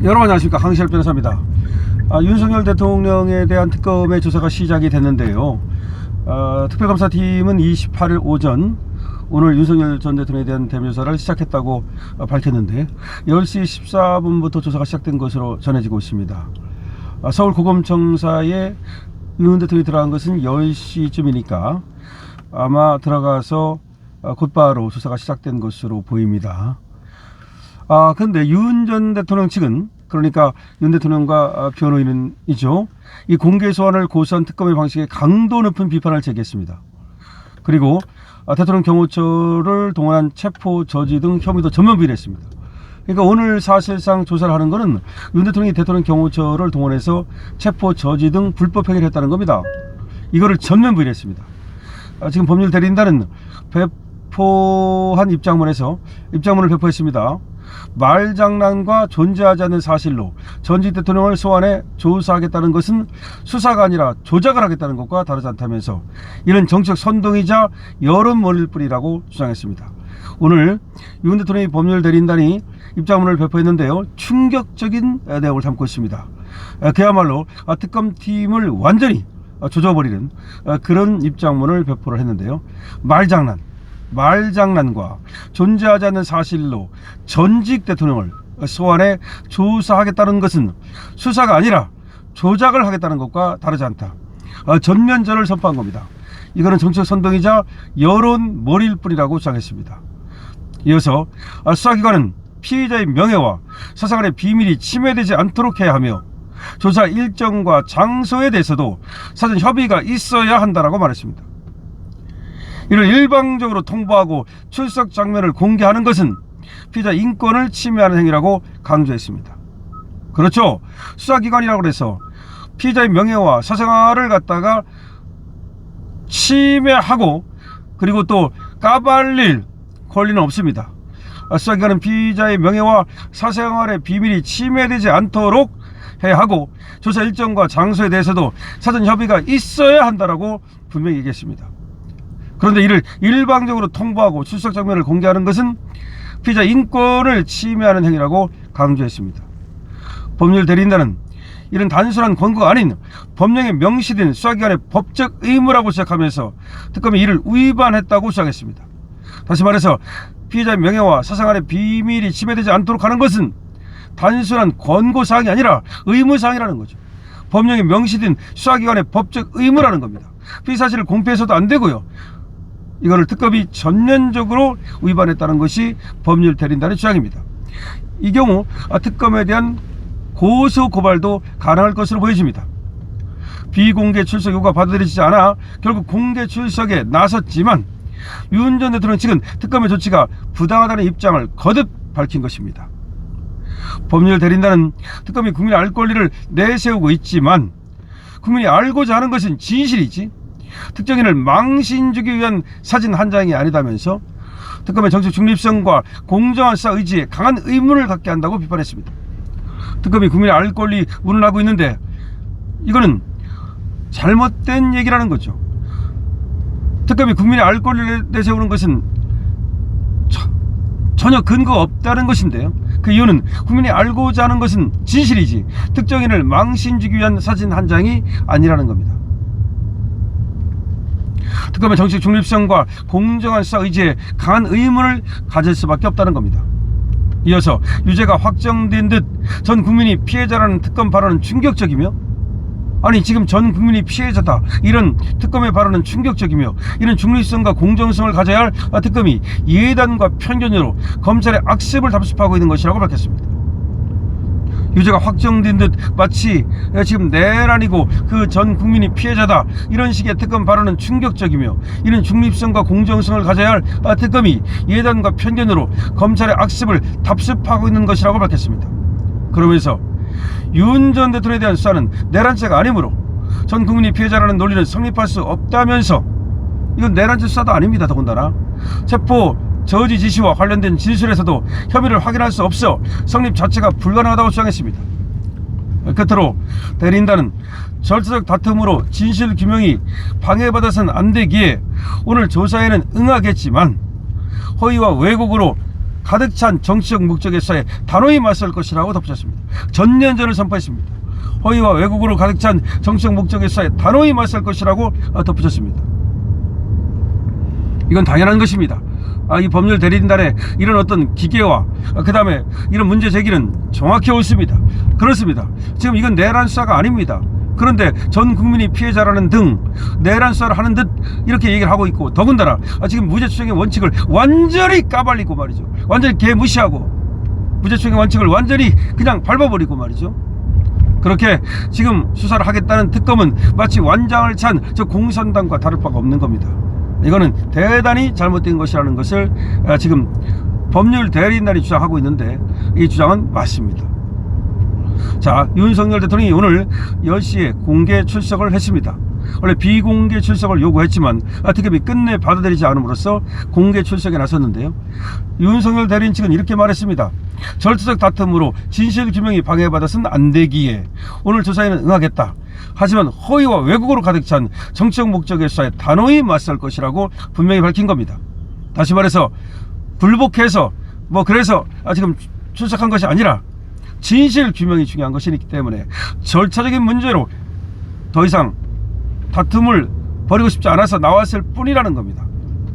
여러분 안녕하십니까, 강시열 변호사입니다. 윤석열 대통령에 대한 특검의 조사가 시작이 됐는데요. 특별감사팀은 28일 오전 오늘 윤석열 전 대통령에 대한 대면조사를 시작했다고 밝혔는데 10시 14분부터 조사가 시작된 것으로 전해지고 있습니다. 서울고검청사에 윤 대통령이 들어간 것은 10시쯤이니까 아마 들어가서 곧바로 조사가 시작된 것으로 보입니다. 근데 윤 전 대통령 측은, 그러니까 윤 대통령과 변호인이죠, 이 공개 소환을 고수한 특검의 방식에 강도 높은 비판을 제기했습니다. 그리고 대통령 경호처를 동원한 체포 저지 등 혐의도 전면 부인했습니다. 그러니까 오늘 사실상 조사를 하는 것은 윤 대통령이 대통령 경호처를 동원해서 체포 저지 등 불법 행위를 했다는 겁니다. 이거를 전면 부인했습니다. 지금 법률 대리인단은 배포한 입장문을 배포했습니다. 말장난과 존재하지 않는 사실로 전직 대통령을 소환해 조사하겠다는 것은 수사가 아니라 조작을 하겠다는 것과 다르지 않다면서 이는 정치적 선동이자 여론 몰일 뿐이라고 주장했습니다. 오늘 윤 대통령의 법률 대리인단이 입장문을 배포했는데요, 충격적인 내용을 담고 있습니다. 그야말로 특검팀을 완전히 조져버리는 그런 입장문을 배포를 했는데요. 말장난과 존재하지 않는 사실로 전직 대통령을 소환해 조사하겠다는 것은 수사가 아니라 조작을 하겠다는 것과 다르지 않다. 전면전을 선포한 겁니다. 이거는 정치적 선동이자 여론 몰일 뿐이라고 주장했습니다. 이어서 수사기관은 피의자의 명예와 사생활의 비밀이 침해되지 않도록 해야 하며 조사 일정과 장소에 대해서도 사전 협의가 있어야 한다라고 말했습니다. 이를 일방적으로 통보하고 출석 장면을 공개하는 것은 피의자 인권을 침해하는 행위라고 강조했습니다. 그렇죠. 수사기관이라고 해서 피의자의 명예와 사생활을 갖다가 침해하고 그리고 또 까발릴 권리는 없습니다. 수사기관은 피의자의 명예와 사생활의 비밀이 침해되지 않도록 해야 하고 조사 일정과 장소에 대해서도 사전 협의가 있어야 한다라고 분명히 얘기했습니다. 그런데 이를 일방적으로 통보하고 출석 장면을 공개하는 것은 피의자 인권을 침해하는 행위라고 강조했습니다. 법률 대리인단은 이는 단순한 권고가 아닌 법령에 명시된 수사기관의 법적 의무라고 지적하면서 특검이 이를 위반했다고 주장했습니다. 다시 말해서 피의자의 명예와 사생활의 비밀이 침해되지 않도록 하는 것은 단순한 권고사항이 아니라 의무사항이라는 거죠. 법령에 명시된 수사기관의 법적 의무라는 겁니다. 피의사실을 공표해서도 안 되고요. 이거를 특검이 전면적으로 위반했다는 것이 법률 대리인단의 주장입니다. 이 경우 특검에 대한 고소 고발도 가능할 것으로 보여집니다. 비공개 출석 요구가 받아들여지지 않아 결국 공개 출석에 나섰지만 윤 전 대통령 측은 특검의 조치가 부당하다는 입장을 거듭 밝힌 것입니다. 법률 대리인단은 특검이 국민의 알 권리를 내세우고 있지만 국민이 알고자 하는 것은 진실이지 특정인을 망신 주기 위한 사진 한 장이 아니다면서 특검의 정치 중립성과 공정한 수사 의지에 강한 의문을 갖게 한다고 비판했습니다. 특검이 국민의 알 권리 운운하고 있는데 이거는 잘못된 얘기라는 거죠. 특검이 국민의 알 권리를 내세우는 것은 전혀 근거가 없다는 것인데요. 그 이유는 국민이 알고자 하는 것은 진실이지 특정인을 망신 주기 위한 사진 한 장이 아니라는 겁니다. 특검의 정치적 중립성과 공정한 수사 의지에 강한 의문을 가질 수밖에 없다는 겁니다. 이어서 유죄가 확정된 듯 전 국민이 피해자라는 특검 발언은 충격적이며, 아니 지금 전 국민이 피해자다 이런 특검의 발언은 충격적이며 이런 중립성과 공정성을 가져야 할 특검이 예단과 편견으로 검찰의 악습을 답습하고 있는 것이라고 밝혔습니다. 유죄가 확정된 듯 마치 지금 내란이고 그 전 국민이 피해자다 이런 식의 특검 발언은 충격적이며 이런 중립성과 공정성을 가져야 할 특검이 예단과 편견으로 검찰의 악습을 답습하고 있는 것이라고 밝혔습니다. 그러면서 윤 전 대통령에 대한 수사는 내란죄가 아니므로 전 국민이 피해자라는 논리는 성립할 수 없다면서 이건 내란죄 수사도 아닙니다. 더군다나 체포 저지 지시와 관련된 진술에서도 혐의를 확인할 수 없어 성립 자체가 불가능하다고 주장했습니다. 끝으로 대리인단은 절차적 다툼으로 진실 규명이 방해받아서는 안 되기에 오늘 조사에는 응하겠지만 허위와 왜곡으로 가득 찬 정치적 목적의 수사에 단호히 맞설 것이라고 덧붙였습니다. 전면전을 선포했습니다. 허위와 왜곡으로 가득 찬 정치적 목적의 수사에 단호히 맞설 것이라고 덧붙였습니다. 이건 당연한 것입니다. 이 법률 대리인단의 이런 어떤 기계와 그 다음에 이런 문제 제기는 정확히 옳습니다. 그렇습니다. 지금 이건 내란 수사가 아닙니다. 그런데 전 국민이 피해자라는 등 내란 수사를 하는 듯 이렇게 얘기를 하고 있고, 더군다나 지금 무죄추정의 원칙을 완전히 까발리고 말이죠. 완전히 개무시하고 무죄추정의 원칙을 완전히 그냥 밟아버리고 말이죠. 그렇게 지금 수사를 하겠다는 특검은 마치 완장을 찬 저 공산당과 다를 바가 없는 겁니다. 이거는 대단히 잘못된 것이라는 것을 지금 법률 대리인단이 주장하고 있는데, 이 주장은 맞습니다. 자, 윤석열 대통령이 오늘 10시에 공개 출석을 했습니다. 원래 비공개 출석을 요구했지만 특검이 끝내 받아들이지 않음으로써 공개 출석에 나섰는데요. 윤석열 대리인 측은 이렇게 말했습니다. 절차적 다툼으로 진실규명이 방해받아서는 안 되기에 오늘 조사에는 응하겠다. 하지만 허위와 왜곡으로 가득 찬 정치적 목적의 수사에 단호히 맞설 것이라고 분명히 밝힌 겁니다. 다시 말해서 굴복해서 그래서 지금 출석한 것이 아니라 진실 규명이 중요한 것이기 때문에 절차적인 문제로 더 이상 다툼을 벌이고 싶지 않아서 나왔을 뿐이라는 겁니다.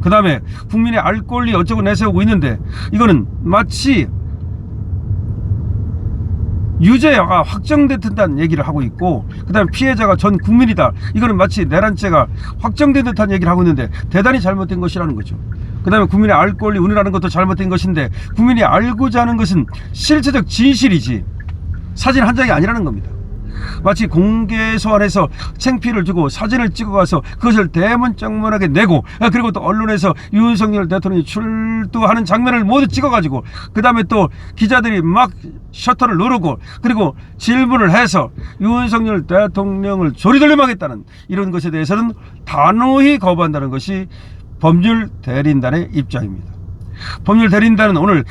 그 다음에 국민의 알 권리 어쩌고 내세우고 있는데, 이거는 마치 유죄가 확정됐다는 얘기를 하고 있고, 그 다음에 피해자가 전 국민이다, 이거는 마치 내란죄가 확정된 듯한 얘기를 하고 있는데 대단히 잘못된 것이라는 거죠. 그 다음에 국민의 알 권리 운운하는 것도 잘못된 것인데, 국민이 알고자 하는 것은 실체적 진실이지 사진 한 장이 아니라는 겁니다. 마치 공개 소환해서 챙피를 주고 사진을 찍어가서 그것을 대문짝문하게 내고, 그리고 또 언론에서 윤석열 대통령이 출두하는 장면을 모두 찍어가지고 그 다음에 또 기자들이 막 셔터를 누르고 그리고 질문을 해서 윤석열 대통령을 조리돌림하겠다는 이런 것에 대해서는 단호히 거부한다는 것이 법률 대리인단의 입장입니다. 법률 대리인단은 오늘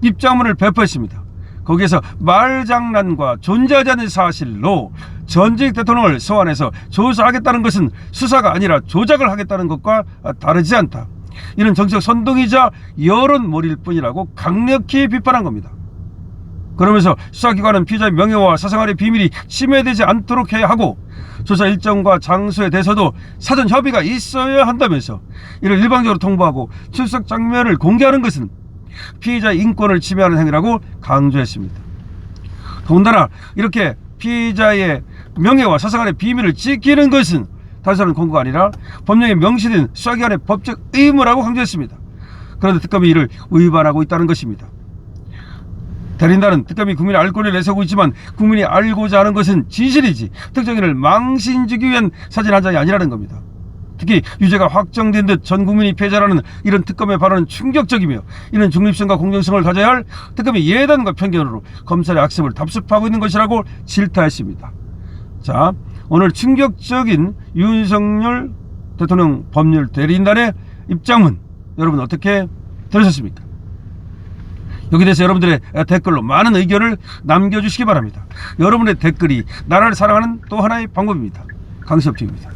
입장문을 배포했습니다. 거기에서 말장난과 존재하지 않는 사실로 전직 대통령을 소환해서 조사하겠다는 것은 수사가 아니라 조작을 하겠다는 것과 다르지 않다. 이는 정치적 선동이자 여론몰이일 뿐이라고 강력히 비판한 겁니다. 그러면서 수사기관은 피의자의 명예와 사생활의 비밀이 침해되지 않도록 해야 하고, 조사 일정과 장소에 대해서도 사전 협의가 있어야 한다면서 이를 일방적으로 통보하고 출석 장면을 공개하는 것은 피의자의 인권을 침해하는 행위라고 강조했습니다. 더군다나 이렇게 피의자의 명예와 사생활의 비밀을 지키는 것은 단순한 공고가 아니라 법령에 명시된 수사기관의 법적 의무라고 강조했습니다. 그런데 특검이 이를 위반하고 있다는 것입니다. 대리인단은 특검이 국민의 알 권리를 내세우고 있지만 국민이 알고자 하는 것은 진실이지 특정인을 망신주기 위한 사진 한 장이 아니라는 겁니다. 특히 유죄가 확정된 듯 전 국민이 피해자라는 이런 특검의 발언은 충격적이며, 이는 중립성과 공정성을 가져야 할 특검의 예단과 편견으로 검찰의 악습을 답습하고 있는 것이라고 질타했습니다. 자, 오늘 충격적인 윤석열 대통령 법률 대리인단의 입장문, 여러분 어떻게 들으셨습니까? 여기에 대해서 여러분들의 댓글로 많은 의견을 남겨주시기 바랍니다. 여러분의 댓글이 나라를 사랑하는 또 하나의 방법입니다. 강시엽TV입니다.